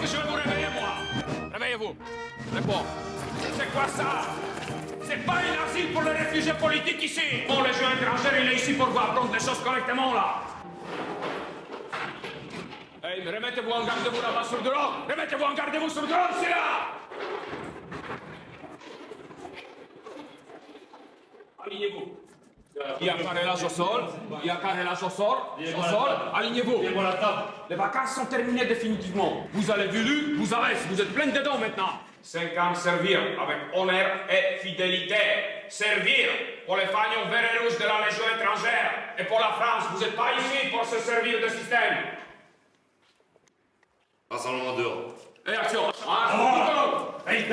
que je vais vous réveiller, moi. Réveillez-vous. Réponds. C'est quoi ça? C'est pas un asile pour les réfugiés politiques ici. Mon légion étrangère, il est ici pour vous apprendre les choses correctement, là. Hey, mais remettez-vous en garde-vous là-bas sur le drone. Remettez-vous en garde-vous sur le drone, c'est là. Alignez-vous. Il y a carrelage au sol. Il y a carrelage au sol. Alignez-vous. Les vacances sont terminées définitivement. Vous avez vu, vous avez, vous êtes plein dedans maintenant. 5 ans servir avec honneur et fidélité. Servir pour les fanions verts et rouges de la Légion étrangère. Et pour la France, vous n'êtes pas ici pour se servir de système. Rassemblement dehors. Et action. Allez,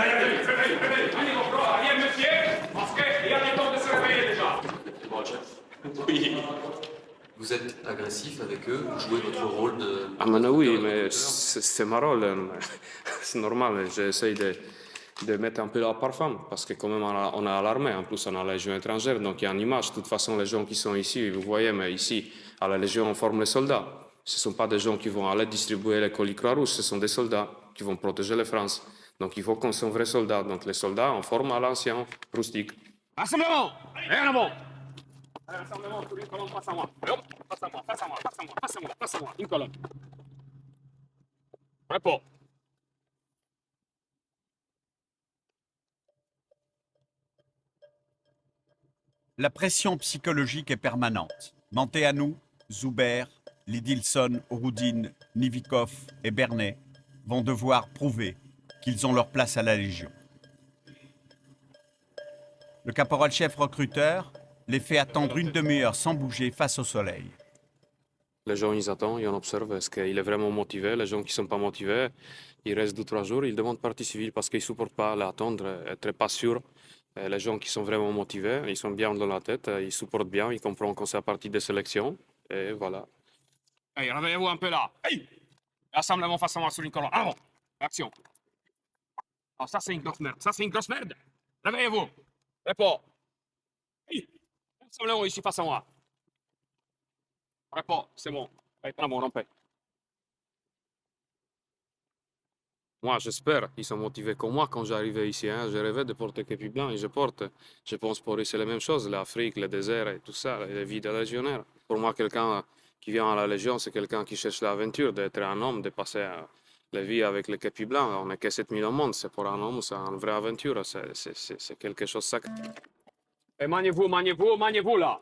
monsieur, parce qu'il y a du temps de se réveiller déjà. Bon, chef. Oui. Vous êtes agressif avec eux, vous jouez votre rôle de... Ah mais oui, mais c'est ma rôle. C'est normal, j'essaye de mettre un peu la parfum, parce que quand même on a l'armée, en plus on a la Légion étrangère, donc il y a une image. De toute façon, les gens qui sont ici, vous voyez, mais ici, à la Légion, on forme les soldats. Ce ne sont pas des gens qui vont aller distribuer les colis Croix-Rouge, ce sont des soldats qui vont protéger la France. Donc il faut qu'on soit vrais soldats. Donc les soldats, on forme à l'ancien, rustique. Rassemblement! Et en avant! Rassemblement sur une colonne face à moi. Hop, face à moi, face à moi, face à moi, face à moi, face à moi. Une colonne. Repos. La pression psychologique est permanente. Manteanu, Zuber, Lidilson, Ouroudine, Nivikov et Bernet vont devoir prouver qu'ils ont leur place à la Légion. Le caporal-chef recruteur les fait attendre une demi-heure sans bouger face au soleil. Les gens, ils attendent, ils observent, est-ce qu'il est vraiment motivé. Les gens qui ne sont pas motivés, ils restent 2-3 jours, ils demandent partie civile parce qu'ils ne supportent pas l'attendre, être pas sûrs. Et les gens qui sont vraiment motivés, ils sont bien dans la tête, ils supportent bien, ils comprennent qu'on c'est partie des sélections. Et voilà. Hey, réveillez-vous un peu là. Hey! Rassemblement face à moi sur une colonne. Avant. Action. Oh, ça, c'est une grosse merde. Ça, c'est une grosse merde. Réveillez-vous. Repos. Hey! Rassemblement ici face à moi. Repos, c'est bon. Allez, prends mon rompé. Moi, j'espère qu'ils sont motivés comme moi quand j'arrivais ici. Je rêvais de porter képi blanc et je porte. Je pense pour eux, c'est la même chose. L'Afrique, le désert et tout ça, la vie de légionnaire. Pour moi, quelqu'un qui vient à la Légion, c'est quelqu'un qui cherche l'aventure, d'être un homme, de passer la vie avec le képi blanc. On n'est que 7000 au monde. C'est pour un homme, c'est une vraie aventure. C'est quelque chose de sacré. Et maniez-vous là.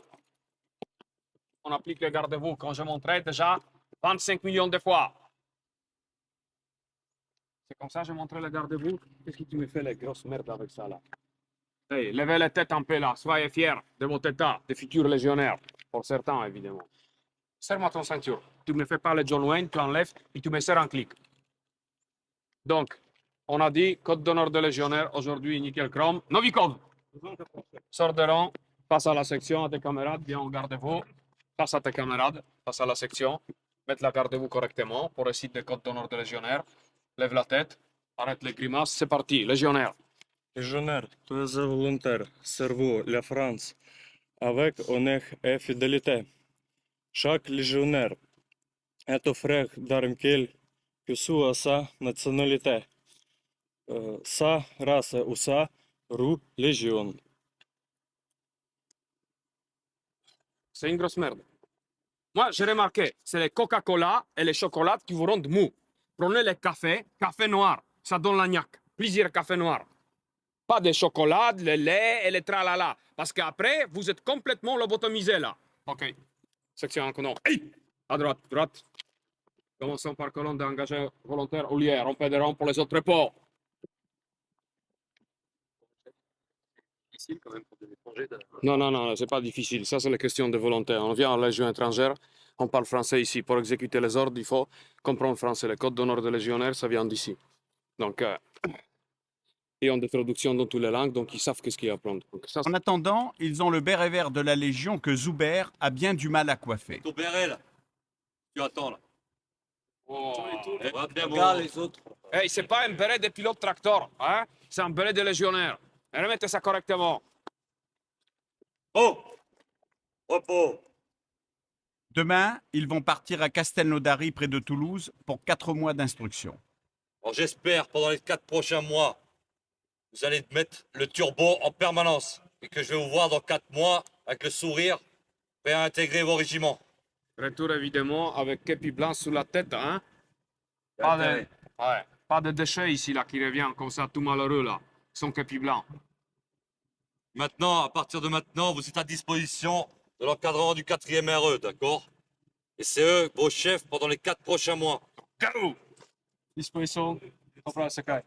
On applique le garde-vous quand je montrais déjà 25 millions de fois. C'est comme ça que je montrais le garde-vous. Qu'est-ce que tu me fais, les grosses merdes avec ça là? Hey, levez la tête un peu là. Soyez fiers de votre état, des futurs légionnaires. Pour certains, évidemment. Serre-moi ton ceinture. Tu ne me fais pas le John Wayne, tu enlèves et tu me serres un clic. Donc, on a dit code d'honneur de légionnaire. Aujourd'hui, nickel chrome. Novikov. Sors de rang. Passe à la section à tes camarades. Viens au garde-vous. Passe à tes camarades. Passe à la section. Mets la garde-vous correctement pour réciter le code d'honneur de légionnaire. Lève la tête. Arrête les grimaces. C'est parti. Légionnaire. Légionnaire, tu es un volontaire, servant la France avec honneur et fidélité. Chaque légionnaire est un frère d'armes quelle que soit sa nationalité, sa race ou sa religion. C'est une grosse merde. Moi, j'ai remarqué, c'est les Coca-Cola et les chocolats qui vous rendent mou. Prenez le café, café noir. Ça donne l'agnac. Plaisir café noir. Pas de chocolat, le lait et le tralala. Parce qu'après, vous êtes complètement lobotomisé là. OK. Section en colonne. Hey! À droite, droite. Commençons par colonne d'engagés volontaires au lieu. Rompez des rangs pour les autres repos. Difficile quand même pour des étrangers de... Non, c'est pas difficile. Ça, c'est la question de volonté. On vient à la Légion étrangère, on parle français ici. Pour exécuter les ordres, il faut comprendre français. Le code d'honneur de légionnaire, ça vient d'ici. Donc, ils ont des traductions dans toutes les langues, donc ils savent qu'est-ce qu'il y a à apprendre. Donc, ça, En attendant, ils ont le béret vert de la Légion que Zuber a bien du mal à coiffer. Ton béret, là. Tu attends, là. Oh. Regarde les autres. Hey, c'est pas un béret de pilote tracteur, hein? C'est un béret de légionnaire. Et remettez ça correctement. Oh! Repos! Demain, ils vont partir à Castelnaudary, près de Toulouse, pour 4 mois d'instruction. Alors j'espère pendant les 4 prochains mois, vous allez mettre le turbo en permanence et que je vais vous voir dans 4 mois avec le sourire, prêt à intégrer vos régiments. Retour évidemment avec képi blanc sous la tête, hein. Pas de, ouais, pas de déchets ici là qui revient comme ça tout malheureux là, son képi blanc. Maintenant, à partir de maintenant, vous êtes à disposition de l'encadrement du 4e RE, d'accord? Et c'est eux, vos chefs, pendant les 4 prochains mois. Go! Disposition. Comprenez, Sakai.